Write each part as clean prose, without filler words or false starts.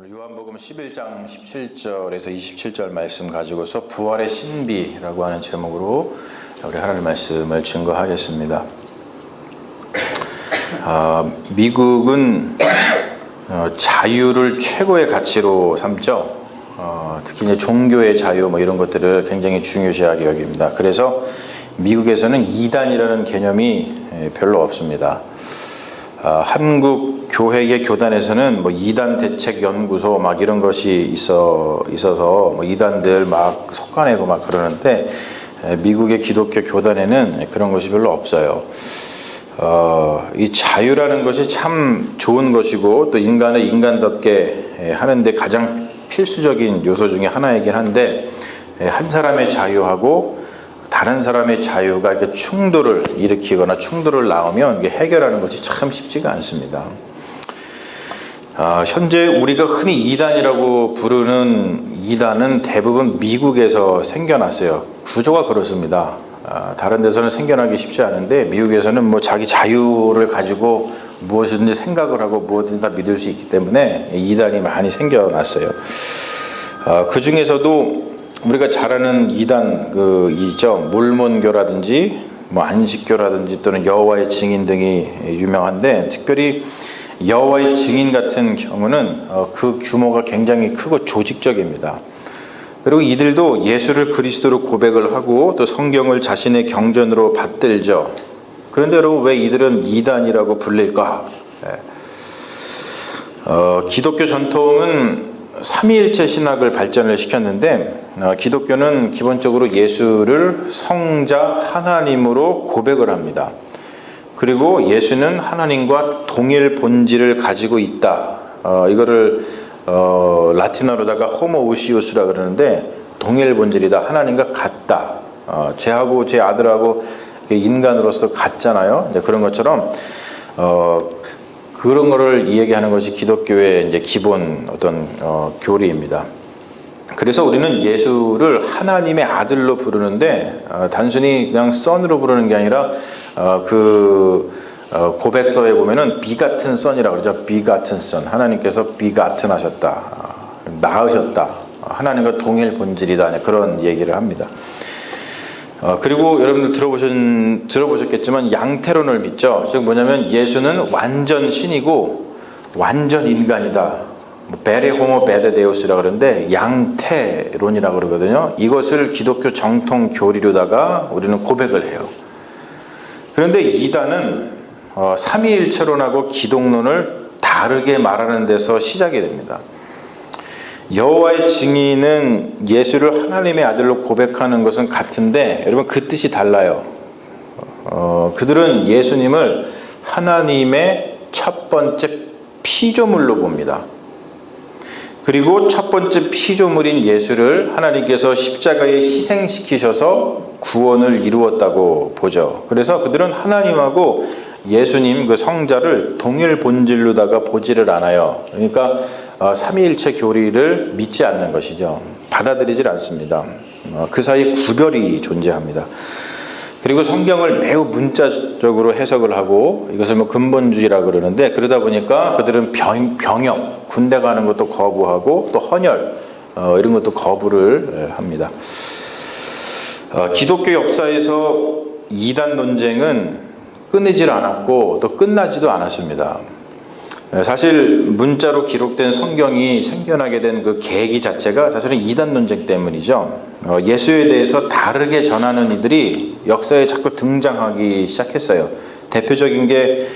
오늘 요한복음 11장 17절에서 27절 말씀 가지고서 부활의 신비라고 하는 제목으로 우리 하나님 말씀을 증거하겠습니다. 미국은 자유를 최고의 가치로 삼죠. 특히 이제 종교의 자유 이런 것들을 굉장히 중요시하게 여깁니다. 그래서 미국에서는 이단이라는 개념이 별로 없습니다. 한국 교회의 교단에서는 이단 대책 연구소 이런 것이 있어서 이단들 속아내고 그러는데, 미국의 기독교 교단에는 그런 것이 별로 없어요. 이 자유라는 것이 참 좋은 것이고 또 인간을 인간답게 하는데 가장 필수적인 요소 중에 하나이긴 한데, 한 사람의 자유하고 다른 사람의 자유가 이렇게 충돌을 일으키거나 충돌을 낳으면 이게 해결하는 것이 참 쉽지가 않습니다. 현재 우리가 흔히 이단이라고 부르는 이단은 대부분 미국에서 생겨났어요. 구조가 그렇습니다. 다른 데서는 생겨나기 쉽지 않은데 미국에서는 자기 자유를 가지고 무엇이든지 생각을 하고 무엇이든지 다 믿을 수 있기 때문에 이단이 많이 생겨났어요. 그 중에서도 우리가 잘 아는 이단 있죠. 몰몬교라든지 안식교라든지 또는 여호와의 증인 등이 유명한데, 특별히 여호와의 증인 같은 경우는 그 규모가 굉장히 크고 조직적입니다. 그리고 이들도 예수를 그리스도로 고백을 하고 또 성경을 자신의 경전으로 받들죠. 그런데 여러분, 왜 이들은 이단이라고 불릴까? 기독교 전통은 삼위일체 신학을 발전을 시켰는데, 기독교는 기본적으로 예수를 성자 하나님으로 고백을 합니다. 그리고 예수는 하나님과 동일 본질을 가지고 있다. 이거를 라틴어로다가 호모우시우스라 그러는데, 동일 본질이다. 하나님과 같다. 쟤하고 제 아들하고 인간으로서 같잖아요. 그런 것처럼 그런 거를 이야기하는 것이 기독교의 이제 기본 어떤 교리입니다. 그래서 우리는 예수를 하나님의 아들로 부르는데, 단순히 그냥 son으로 부르는 게 아니라 고백서에 보면은 비같은 son이라고 그러죠. 비같은 son. 하나님께서 비같은 하셨다. 낳으셨다. 하나님과 동일 본질이다. 그런 얘기를 합니다. 그리고 여러분들 들어보셨겠지만 양태론을 믿죠. 즉 뭐냐면 예수는 완전 신이고 완전 인간이다. 베레 호모 베데 데우스라고 그러는데 양태론이라고 그러거든요. 이것을 기독교 정통 교리로다가 우리는 고백을 해요. 그런데 이단은 삼위일체론하고 기독론을 다르게 말하는 데서 시작이 됩니다. 여호와의 증인은 예수를 하나님의 아들로 고백하는 것은 같은데, 여러분 그 뜻이 달라요. 그들은 예수님을 하나님의 첫 번째 피조물로 봅니다. 그리고 첫 번째 피조물인 예수를 하나님께서 십자가에 희생시키셔서 구원을 이루었다고 보죠. 그래서 그들은 하나님하고 예수님 그 성자를 동일 본질로다가 보지를 않아요. 그러니까 삼위일체 교리를 믿지 않는 것이죠. 받아들이질 않습니다. 그 사이에 구별이 존재합니다. 그리고 성경을 매우 문자적으로 해석을 하고 이것을 근본주의라고 그러는데, 그러다 보니까 그들은 병역, 군대 가는 것도 거부하고 또 헌혈 이런 것도 거부를 합니다. 기독교 역사에서 이단 논쟁은 끊이질 않았고 또 끝나지도 않았습니다. 사실 문자로 기록된 성경이 생겨나게 된 그 계기 자체가 사실은 이단 논쟁 때문이죠. 예수에 대해서 다르게 전하는 이들이 역사에 자꾸 등장하기 시작했어요. 대표적인 게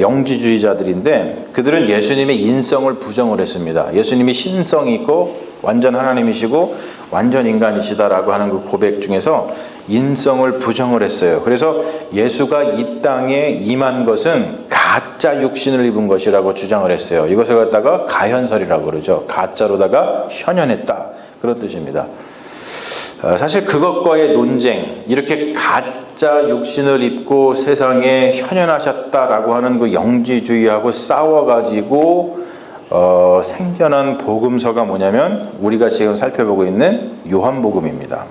영지주의자들인데, 그들은 예수님의 인성을 부정을 했습니다. 예수님이 신성이 있고 완전 하나님이시고 완전 인간이시다라고 하는 그 고백 중에서 인성을 부정을 했어요. 그래서 예수가 이 땅에 임한 것은 가짜 육신을 입은 것이라고 주장을 했어요. 이것을 갖다가 가현설이라고 그러죠. 가짜로다가 현현했다. 그런 뜻입니다. 사실 그것과의 논쟁, 이렇게 가짜 육신을 입고 세상에 현현하셨다라고 하는 그 영지주의하고 싸워가지고 생겨난 복음서가 뭐냐면 우리가 지금 살펴보고 있는 요한복음입니다.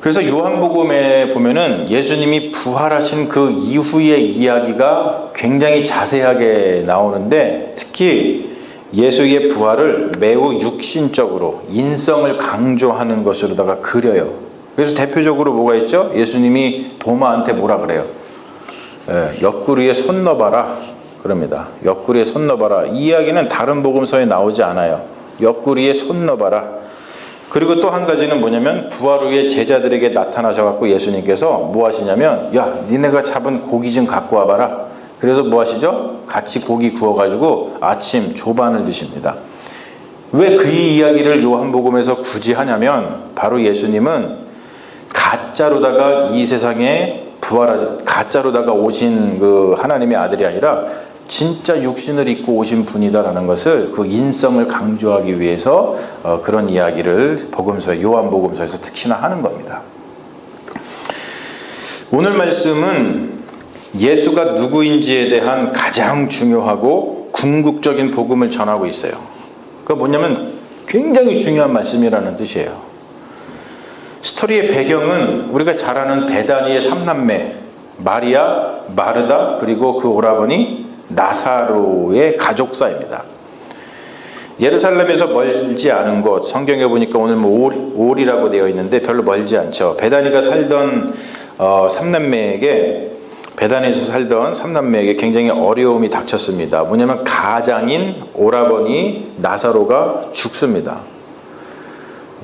그래서 요한복음에 보면은 예수님이 부활하신 그 이후의 이야기가 굉장히 자세하게 나오는데, 특히 예수의 부활을 매우 육신적으로 인성을 강조하는 것으로다가 그려요. 그래서 대표적으로 뭐가 있죠? 예수님이 도마한테 뭐라 그래요? 옆구리에 손 넣어봐라 그럽니다. 옆구리에 손 넣어봐라. 이 이야기는 다른 복음서에 나오지 않아요. 옆구리에 손 넣어봐라. 그리고 또 한 가지는 뭐냐면 부활 후에 제자들에게 나타나셔갖고 예수님께서 뭐 하시냐면, 야, 니네가 잡은 고기 좀 갖고 와봐라. 그래서 뭐 하시죠? 같이 고기 구워가지고 아침 조반을 드십니다. 왜 그 이야기를 요한복음에서 굳이 하냐면, 바로 예수님은 가짜로다가 이 세상에 가짜로다가 오신 그 하나님의 아들이 아니라 진짜 육신을 입고 오신 분이다라는 것을, 그 인성을 강조하기 위해서 그런 이야기를 요한복음서에서 특히나 하는 겁니다. 오늘 말씀은 예수가 누구인지에 대한 가장 중요하고 궁극적인 복음을 전하고 있어요. 그게 뭐냐면 굉장히 중요한 말씀이라는 뜻이에요. 스토리의 배경은 우리가 잘 아는 베다니의 3남매 마리아, 마르다, 그리고 그 오라버니 나사로의 가족사입니다. 예루살렘에서 멀지 않은 곳, 성경에 보니까 오늘 올이라고 되어 있는데 별로 멀지 않죠. 베다니에서 살던 삼남매에게 굉장히 어려움이 닥쳤습니다. 뭐냐면 가장인 오라버니 나사로가 죽습니다.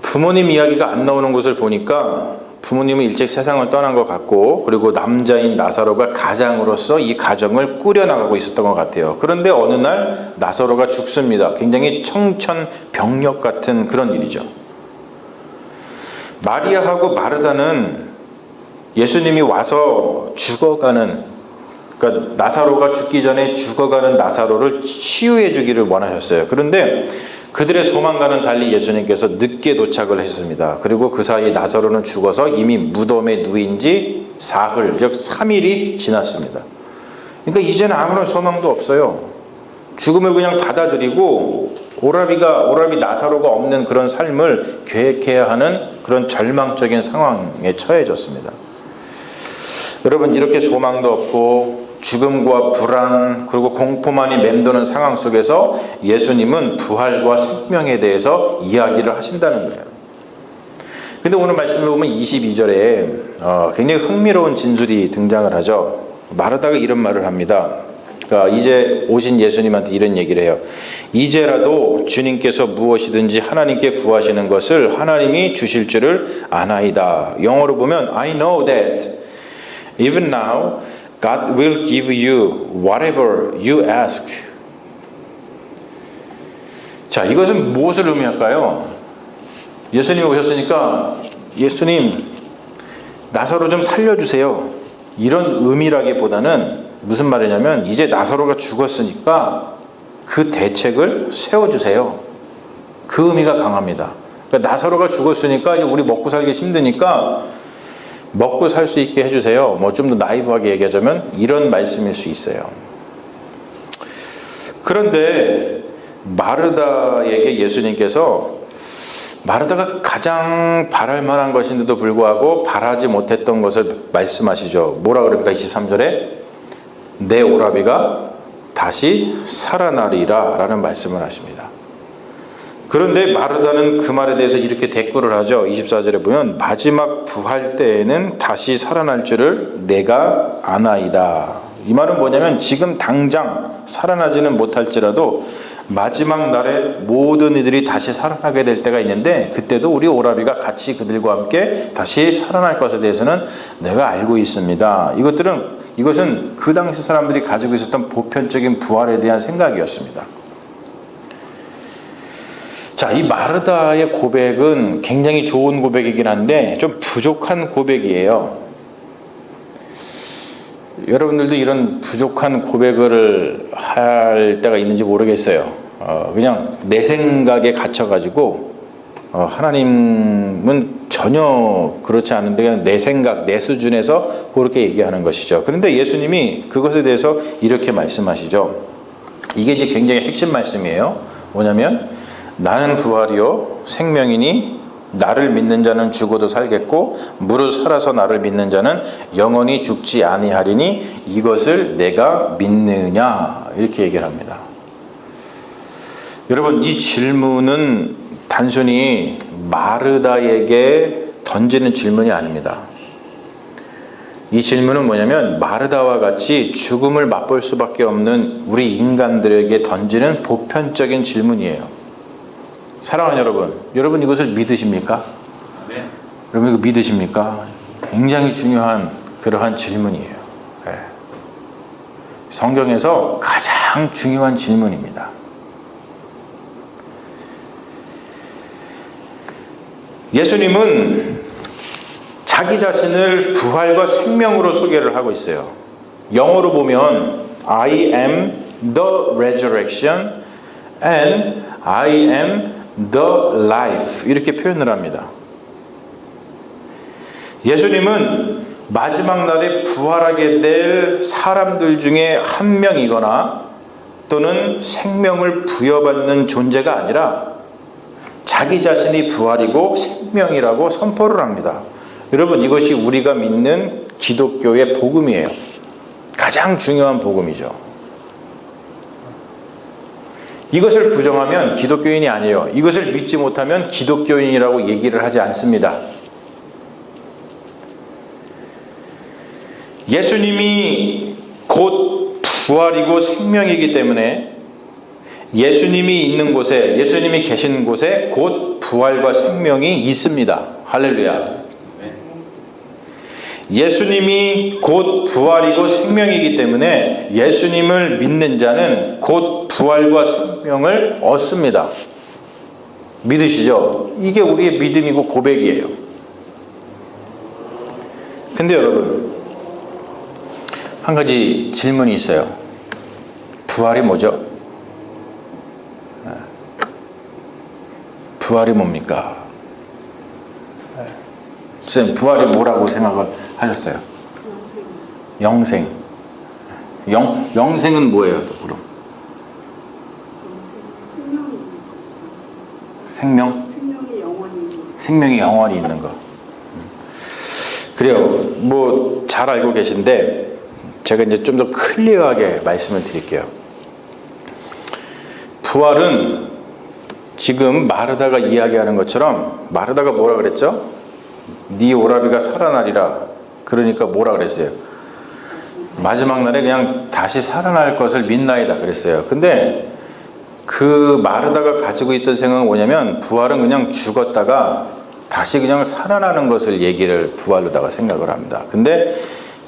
부모님 이야기가 안 나오는 것을 보니까 부모님은 일찍 세상을 떠난 것 같고, 그리고 남자인 나사로가 가장으로서 이 가정을 꾸려나가고 있었던 것 같아요. 그런데 어느 날 나사로가 죽습니다. 굉장히 청천벽력 같은 그런 일이죠. 마리아하고 마르다는 예수님이 와서 죽어가는, 그러니까 나사로가 죽기 전에 죽어가는 나사로를 치유해 주기를 원하셨어요. 그런데 그들의 소망과는 달리 예수님께서 늦게 도착을 했습니다. 그리고 그 사이에 나사로는 죽어서 이미 무덤에 누인 지 사흘, 즉 3일이 지났습니다. 그러니까 이제는 아무런 소망도 없어요. 죽음을 그냥 받아들이고 오라비 나사로가 없는 그런 삶을 계획해야 하는 그런 절망적인 상황에 처해졌습니다. 여러분, 이렇게 소망도 없고 죽음과 불안, 그리고 공포만이 맴도는 상황 속에서 예수님은 부활과 생명에 대해서 이야기를 하신다는 거예요. 근데 오늘 말씀을 보면 22절에 굉장히 흥미로운 진술이 등장을 하죠. 마르다가 이런 말을 합니다. 그러니까 이제 오신 예수님한테 이런 얘기를 해요. 이제라도 주님께서 무엇이든지 하나님께 구하시는 것을 하나님이 주실 줄을 아나이다. 영어로 보면 I know that even now God will give you whatever you ask. 자, 이것은 무엇을 의미할까요? 예수님이 오셨으니까 예수님 나사로 좀 살려주세요. 이런 의미라기보다는 무슨 말이냐면 이제 나사로가 죽었으니까 그 대책을 세워주세요. 그 의미가 강합니다. 그러니까 나사로가 죽었으니까 이제 우리 먹고 살기 힘드니까 먹고 살 수 있게 해주세요. 뭐 좀 더 나이브하게 얘기하자면 이런 말씀일 수 있어요. 그런데 마르다에게 예수님께서, 마르다가 가장 바랄 만한 것인데도 불구하고 바라지 못했던 것을 말씀하시죠. 뭐라 그럽니까? 23절에 내 오라비가 다시 살아나리라 라는 말씀을 하십니다. 그런데 마르다는 그 말에 대해서 이렇게 대꾸를 하죠. 24절에 보면 마지막 부활 때에는 다시 살아날 줄을 내가 아나이다. 이 말은 뭐냐면 지금 당장 살아나지는 못할지라도 마지막 날에 모든 이들이 다시 살아나게 될 때가 있는데 그때도 우리 오라비가 같이 그들과 함께 다시 살아날 것에 대해서는 내가 알고 있습니다. 이것은 그 당시 사람들이 가지고 있었던 보편적인 부활에 대한 생각이었습니다. 자, 이 마르다의 고백은 굉장히 좋은 고백이긴 한데 좀 부족한 고백이에요. 여러분들도 이런 부족한 고백을 할 때가 있는지 모르겠어요. 그냥 내 생각에 갇혀가지고 하나님은 전혀 그렇지 않은데 그냥 내 생각, 내 수준에서 그렇게 얘기하는 것이죠. 그런데 예수님이 그것에 대해서 이렇게 말씀하시죠. 이게 이제 굉장히 핵심 말씀이에요. 뭐냐면 나는 부활이요 생명이니 나를 믿는 자는 죽어도 살겠고 무릇 살아서 나를 믿는 자는 영원히 죽지 아니하리니 이것을 내가 믿느냐, 이렇게 얘기를 합니다. 여러분, 이 질문은 단순히 마르다에게 던지는 질문이 아닙니다. 이 질문은 뭐냐면 마르다와 같이 죽음을 맛볼 수밖에 없는 우리 인간들에게 던지는 보편적인 질문이에요. 사랑하는 여러분, 여러분 이것을 믿으십니까? 네. 여러분 이거 믿으십니까? 굉장히 중요한 그러한 질문이에요. 네. 성경에서 가장 중요한 질문입니다. 예수님은 자기 자신을 부활과 생명으로 소개를 하고 있어요. 영어로 보면 I am the resurrection and I am the life 이렇게 표현을 합니다. 예수님은 마지막 날에 부활하게 될 사람들 중에 한 명이거나 또는 생명을 부여받는 존재가 아니라 자기 자신이 부활이고 생명이라고 선포를 합니다. 여러분, 이것이 우리가 믿는 기독교의 복음이에요. 가장 중요한 복음이죠. 이것을 부정하면 기독교인이 아니에요. 이것을 믿지 못하면 기독교인이라고 얘기를 하지 않습니다. 예수님이 곧 부활이고 생명이기 때문에 예수님이 있는 곳에, 예수님이 계신 곳에 곧 부활과 생명이 있습니다. 할렐루야. 예수님이 곧 부활이고 생명이기 때문에 예수님을 믿는 자는 곧 부활과 생명을 얻습니다. 믿으시죠? 이게 우리의 믿음이고 고백이에요. 근데 여러분, 한 가지 질문이 있어요. 부활이 뭐죠? 부활이 뭡니까? 선생님, 부활이 뭐라고 생각을 하셨어요? 영생. 영생은 뭐예요, 또 그럼? 생명? 생명이 영원히 있는 거. 그래요. 뭐 잘 알고 계신데 제가 이제 좀 더 클리어하게 말씀을 드릴게요. 부활은 지금 마르다가 이야기하는 것처럼, 마르다가 뭐라 그랬죠? 네 오라비가 살아나리라. 그러니까 뭐라 그랬어요? 마지막 날에 그냥 다시 살아날 것을 믿나이다 그랬어요. 근데 그 마르다가 가지고 있던 생각은 뭐냐면 부활은 그냥 죽었다가 다시 그냥 살아나는 것을 얘기를 부활로다가 생각을 합니다. 근데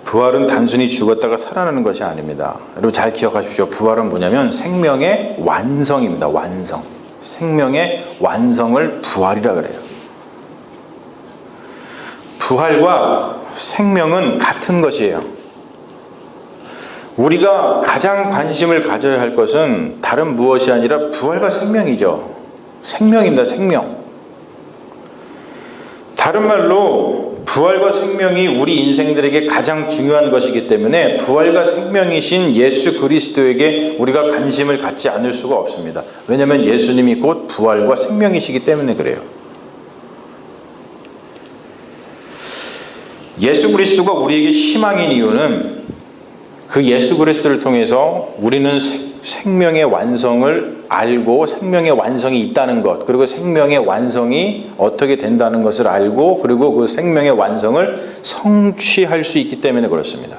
부활은 단순히 죽었다가 살아나는 것이 아닙니다. 여러분 잘 기억하십시오. 부활은 뭐냐면 생명의 완성입니다. 완성. 생명의 완성을 부활이라 그래요. 부활과 생명은 같은 것이에요. 우리가 가장 관심을 가져야 할 것은 다른 무엇이 아니라 부활과 생명이죠. 생명입니다. 생명. 다른 말로 부활과 생명이 우리 인생들에게 가장 중요한 것이기 때문에 부활과 생명이신 예수 그리스도에게 우리가 관심을 갖지 않을 수가 없습니다. 왜냐하면 예수님이 곧 부활과 생명이시기 때문에 그래요. 예수 그리스도가 우리에게 희망인 이유는 그 예수 그리스도를 통해서 우리는 생명의 완성을 알고 생명의 완성이 있다는 것, 그리고 생명의 완성이 어떻게 된다는 것을 알고, 그리고 그 생명의 완성을 성취할 수 있기 때문에 그렇습니다.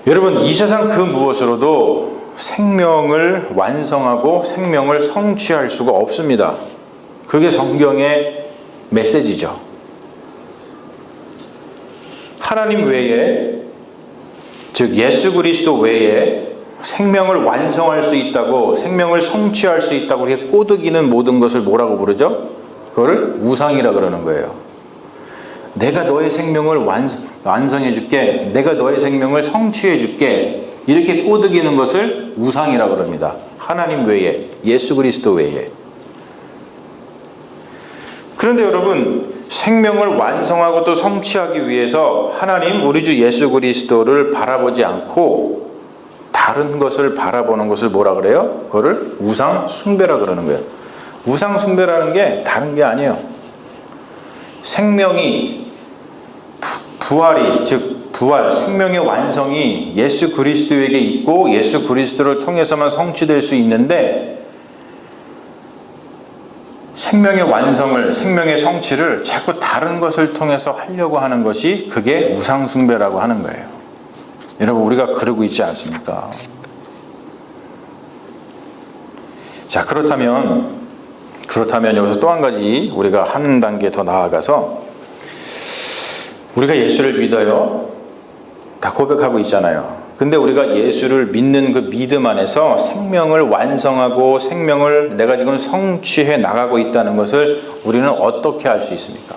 여러분, 이 세상 그 무엇으로도 생명을 완성하고 생명을 성취할 수가 없습니다. 그게 성경의 메시지죠. 하나님 외에, 즉 예수 그리스도 외에 생명을 완성할 수 있다고, 생명을 성취할 수 있다고 이렇게 꼬드기는 모든 것을 뭐라고 부르죠? 그거를 우상이라 그러는 거예요. 내가 너의 생명을 완성해 줄게, 내가 너의 생명을 성취해 줄게, 이렇게 꼬드기는 것을 우상이라 그럽니다. 하나님 외에, 예수 그리스도 외에. 그런데 여러분, 생명을 완성하고 또 성취하기 위해서 하나님 우리 주 예수 그리스도를 바라보지 않고 다른 것을 바라보는 것을 뭐라 그래요? 그거를 우상 숭배라 그러는 거예요. 우상 숭배라는 게 다른 게 아니에요. 생명이, 부활이, 즉 부활, 생명의 완성이 예수 그리스도에게 있고 예수 그리스도를 통해서만 성취될 수 있는데 생명의 완성을, 생명의 성취를 자꾸 다른 것을 통해서 하려고 하는 것이 그게 우상숭배라고 하는 거예요. 여러분, 우리가 그러고 있지 않습니까? 자, 그렇다면 여기서 또 한 가지 우리가 한 단계 더 나아가서 우리가 예수를 믿어요. 다 고백하고 있잖아요. 근데 우리가 예수를 믿는 그 믿음 안에서 생명을 완성하고 생명을 내가 지금 성취해 나가고 있다는 것을 우리는 어떻게 알 수 있습니까?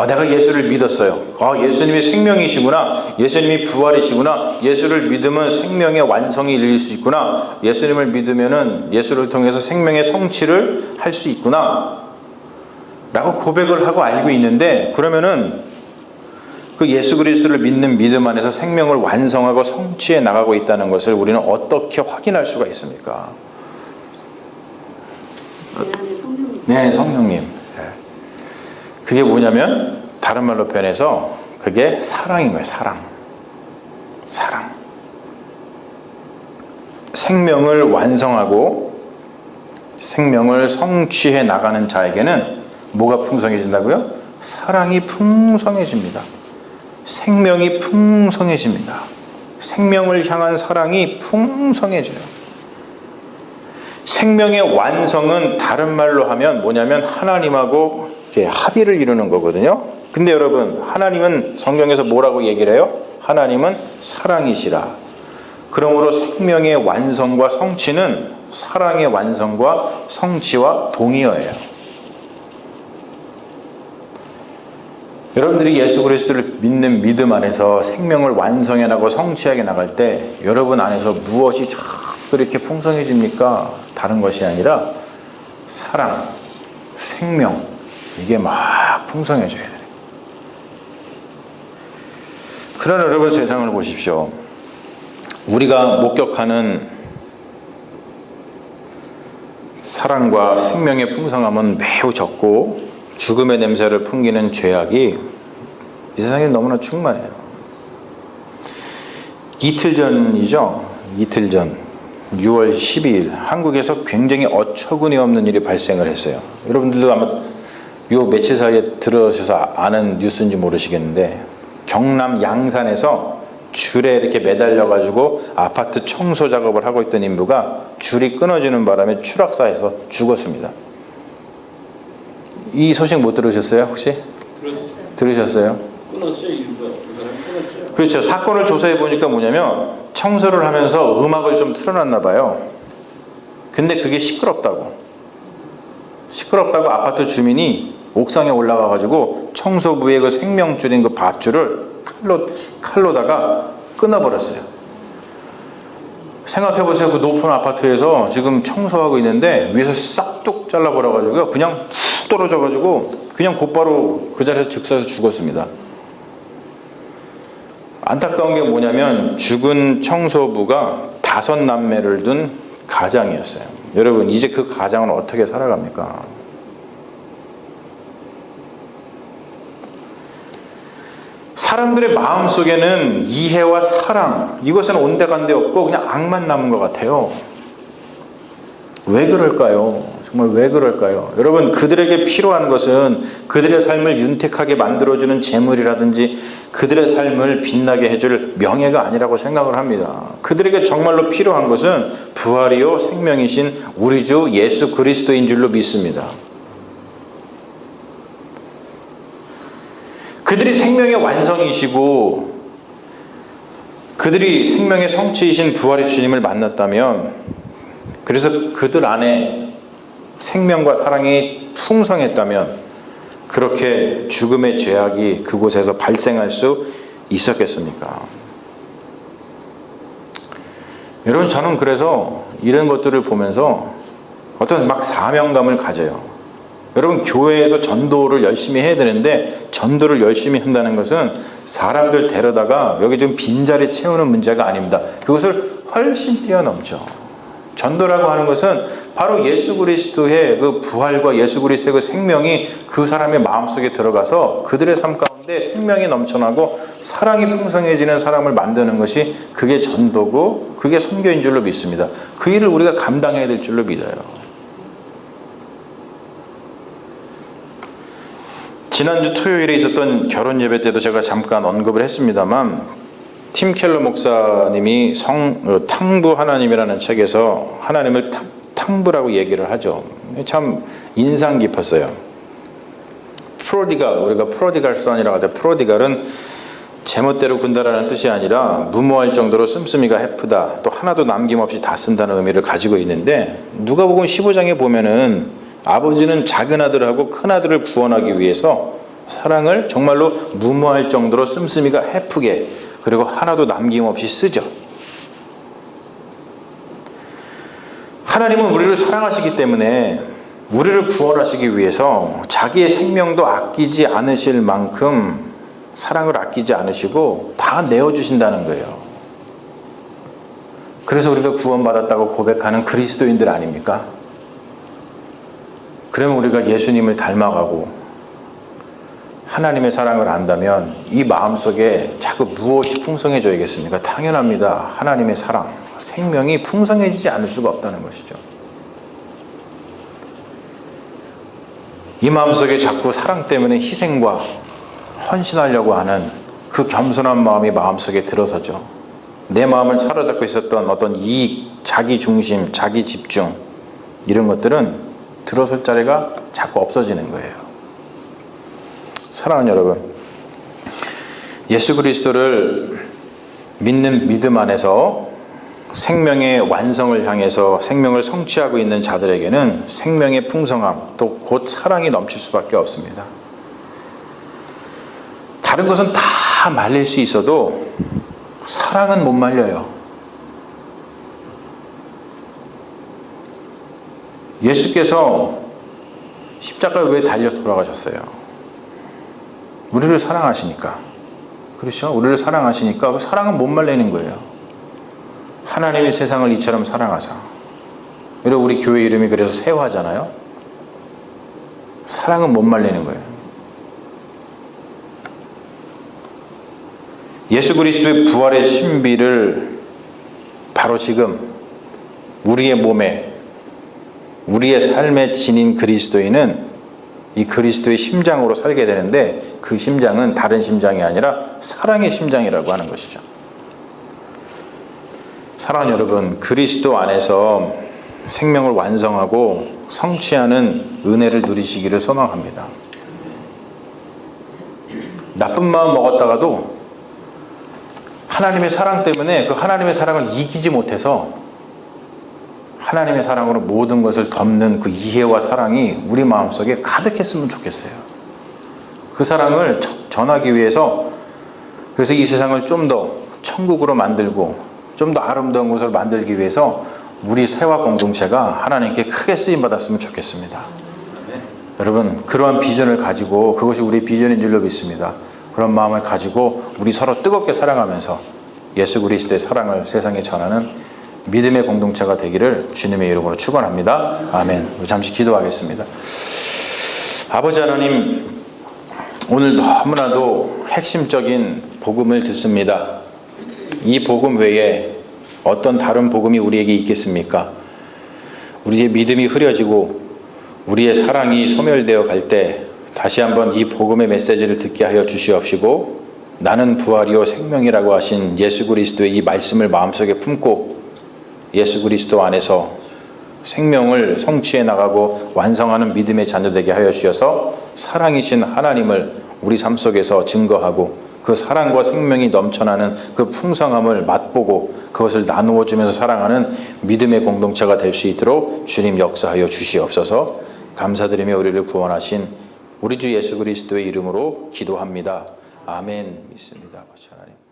내가 예수를 믿었어요. 예수님이 생명이시구나. 예수님이 부활이시구나. 예수를 믿으면 생명의 완성이 이룰 수 있구나. 예수님을 믿으면은 예수를 통해서 생명의 성취를 할 수 있구나. 라고 고백을 하고 알고 있는데, 그러면은 그 예수 그리스도를 믿는 믿음 안에서 생명을 완성하고 성취해 나가고 있다는 것을 우리는 어떻게 확인할 수가 있습니까? 네, 성령님. 그게 뭐냐면 다른 말로 표현해서 그게 사랑인 거예요. 사랑. 생명을 완성하고 생명을 성취해 나가는 자에게는 뭐가 풍성해진다고요? 사랑이 풍성해집니다. 생명이 풍성해집니다. 생명을 향한 사랑이 풍성해져요. 생명의 완성은 다른 말로 하면 뭐냐면 하나님하고 이렇게 합의를 이루는 거거든요. 근데 여러분, 하나님은 성경에서 뭐라고 얘기를 해요? 하나님은 사랑이시라. 그러므로 생명의 완성과 성취는 사랑의 완성과 성취와 동의어예요. 여러분들이 예수 그리스도를 믿는 믿음 안에서 생명을 완성해 나가고 성취하게 나갈 때 여러분 안에서 무엇이 자꾸 이렇게 풍성해집니까? 다른 것이 아니라 사랑, 생명, 이게 막 풍성해져야 돼요. 그러나 여러분, 세상을 보십시오. 우리가 목격하는 사랑과 생명의 풍성함은 매우 적고 죽음의 냄새를 풍기는 죄악이 이 세상에 너무나 충만해요. 이틀 전 6월 12일 한국에서 굉장히 어처구니 없는 일이 발생을 했어요. 여러분들도 아마 요 며칠 사이에 들으셔서 아는 뉴스인지 모르시겠는데, 경남 양산에서 줄에 이렇게 매달려 가지고 아파트 청소 작업을 하고 있던 인부가 줄이 끊어지는 바람에 추락사해서 죽었습니다. 이 소식 못 들으셨어요? 혹시? 들으셨어요? 끊었어요. 일부가. 그 사람이 끊었어요. 그렇죠. 사건을 조사해 보니까 뭐냐면 청소를 하면서 음악을 좀 틀어놨나 봐요. 근데 그게 시끄럽다고 아파트 주민이 옥상에 올라가 가지고 청소부의 그 생명줄인 그 밧줄을 칼로다가 끊어버렸어요. 생각해보세요. 그 높은 아파트에서 지금 청소하고 있는데 위에서 싹둑 잘라버려가지고요, 그냥 푹 떨어져가지고 그냥 곧바로 그 자리에서 즉사해서 죽었습니다. 안타까운 게 뭐냐면 죽은 청소부가 5남매를 둔 가장이었어요. 여러분, 이제 그 가장은 어떻게 살아갑니까? 사람들의 마음속에는 이해와 사랑, 이것은 온데간데 없고 그냥 악만 남은 것 같아요. 왜 그럴까요? 정말 왜 그럴까요? 여러분, 그들에게 필요한 것은 그들의 삶을 윤택하게 만들어주는 재물이라든지 그들의 삶을 빛나게 해줄 명예가 아니라고 생각을 합니다. 그들에게 정말로 필요한 것은 부활이요 생명이신 우리 주 예수 그리스도인 줄로 믿습니다. 그들이 생명의 완성이시고 그들이 생명의 성취이신 부활의 주님을 만났다면, 그래서 그들 안에 생명과 사랑이 풍성했다면 그렇게 죽음의 죄악이 그곳에서 발생할 수 있었겠습니까? 여러분, 저는 그래서 이런 것들을 보면서 어떤 막 사명감을 가져요. 여러분, 교회에서 전도를 열심히 해야 되는데 전도를 열심히 한다는 것은 사람들 데려다가 여기 지금 빈자리 채우는 문제가 아닙니다. 그것을 훨씬 뛰어넘죠. 전도라고 하는 것은 바로 예수 그리스도의 그 부활과 예수 그리스도의 그 생명이 그 사람의 마음속에 들어가서 그들의 삶 가운데 가운데 생명이 넘쳐나고 사랑이 풍성해지는 사람을 만드는 것이 그게 전도고 그게 선교인 줄로 믿습니다. 그 일을 우리가 감당해야 될 줄로 믿어요. 지난주 토요일에 있었던 결혼 예배 때도 제가 잠깐 언급을 했습니다만 팀 켈러 목사님이 탕부 하나님이라는 책에서 하나님을 탕부라고 얘기를 하죠. 참 인상 깊었어요. 프로디갈, 우리가 프로디갈 선이라고 하죠. 프로디갈은 제멋대로 군다라는 뜻이 아니라 무모할 정도로 씀씀이가 헤프다, 또 하나도 남김없이 다 쓴다는 의미를 가지고 있는데, 누가복음 15장에 보면은 아버지는 작은 아들하고 큰 아들을 구원하기 위해서 사랑을 정말로 무모할 정도로 씀씀이가 헤프게, 그리고 하나도 남김없이 쓰죠. 하나님은 우리를 사랑하시기 때문에 우리를 구원하시기 위해서 자기의 생명도 아끼지 않으실 만큼 사랑을 아끼지 않으시고 다 내어주신다는 거예요. 그래서 우리가 구원받았다고 고백하는 그리스도인들 아닙니까? 그러면 우리가 예수님을 닮아가고 하나님의 사랑을 안다면 이 마음속에 자꾸 무엇이 풍성해져야겠습니까? 당연합니다. 하나님의 사랑, 생명이 풍성해지지 않을 수가 없다는 것이죠. 이 마음속에 자꾸 사랑 때문에 희생과 헌신하려고 하는 그 겸손한 마음이 마음속에 들어서죠. 내 마음을 사로잡고 있었던 어떤 이익, 자기 중심, 자기 집중, 이런 것들은 들어설 자리가 자꾸 없어지는 거예요. 사랑하는 여러분, 예수 그리스도를 믿는 믿음 안에서 생명의 완성을 향해서 생명을 성취하고 있는 자들에게는 생명의 풍성함, 또 곧 사랑이 넘칠 수밖에 없습니다. 다른 것은 다 말릴 수 있어도 사랑은 못 말려요. 예수께서 십자가에 왜 달려 돌아가셨어요? 우리를 사랑하시니까. 그렇죠? 우리를 사랑하시니까 그 사랑은 못 말리는 거예요. 하나님의 세상을 이처럼 사랑하사. 그리고 우리 교회 이름이 그래서 세화잖아요. 사랑은 못 말리는 거예요. 예수 그리스도의 부활의 신비를 바로 지금 우리의 몸에, 우리의 삶에 지닌 그리스도인은 이 그리스도의 심장으로 살게 되는데, 그 심장은 다른 심장이 아니라 사랑의 심장이라고 하는 것이죠. 사랑하는 여러분, 그리스도 안에서 생명을 완성하고 성취하는 은혜를 누리시기를 소망합니다. 나쁜 마음 먹었다가도 하나님의 사랑 때문에 그 하나님의 사랑을 이기지 못해서 하나님의 사랑으로 모든 것을 덮는 그 이해와 사랑이 우리 마음속에 가득했으면 좋겠어요. 그 사랑을 전하기 위해서, 그래서 이 세상을 좀 더 천국으로 만들고 좀 더 아름다운 곳을 만들기 위해서 우리 세화 공동체가 하나님께 크게 쓰임받았으면 좋겠습니다. 여러분, 그러한 비전을 가지고, 그것이 우리 비전인 줄로 믿습니다. 그런 마음을 가지고 우리 서로 뜨겁게 사랑하면서 예수 그리스도의 사랑을 세상에 전하는 믿음의 공동체가 되기를 주님의 이름으로 축원합니다. 아멘. 잠시 기도하겠습니다. 아버지 하나님, 오늘 너무나도 핵심적인 복음을 듣습니다. 이 복음 외에 어떤 다른 복음이 우리에게 있겠습니까? 우리의 믿음이 흐려지고 우리의 사랑이 소멸되어 갈 때 다시 한번 이 복음의 메시지를 듣게 하여 주시옵시고, 나는 부활이요 생명이라고 하신 예수 그리스도의 이 말씀을 마음속에 품고 예수 그리스도 안에서 생명을 성취해 나가고 완성하는 믿음의 자녀 되게 하여 주셔서 사랑이신 하나님을 우리 삶 속에서 증거하고 그 사랑과 생명이 넘쳐나는 그 풍성함을 맛보고 그것을 나누어 주면서 사랑하는 믿음의 공동체가 될 수 있도록 주님 역사하여 주시옵소서. 감사드리며 우리를 구원하신 우리 주 예수 그리스도의 이름으로 기도합니다. 아멘. 믿습니다. 아버지 하나님.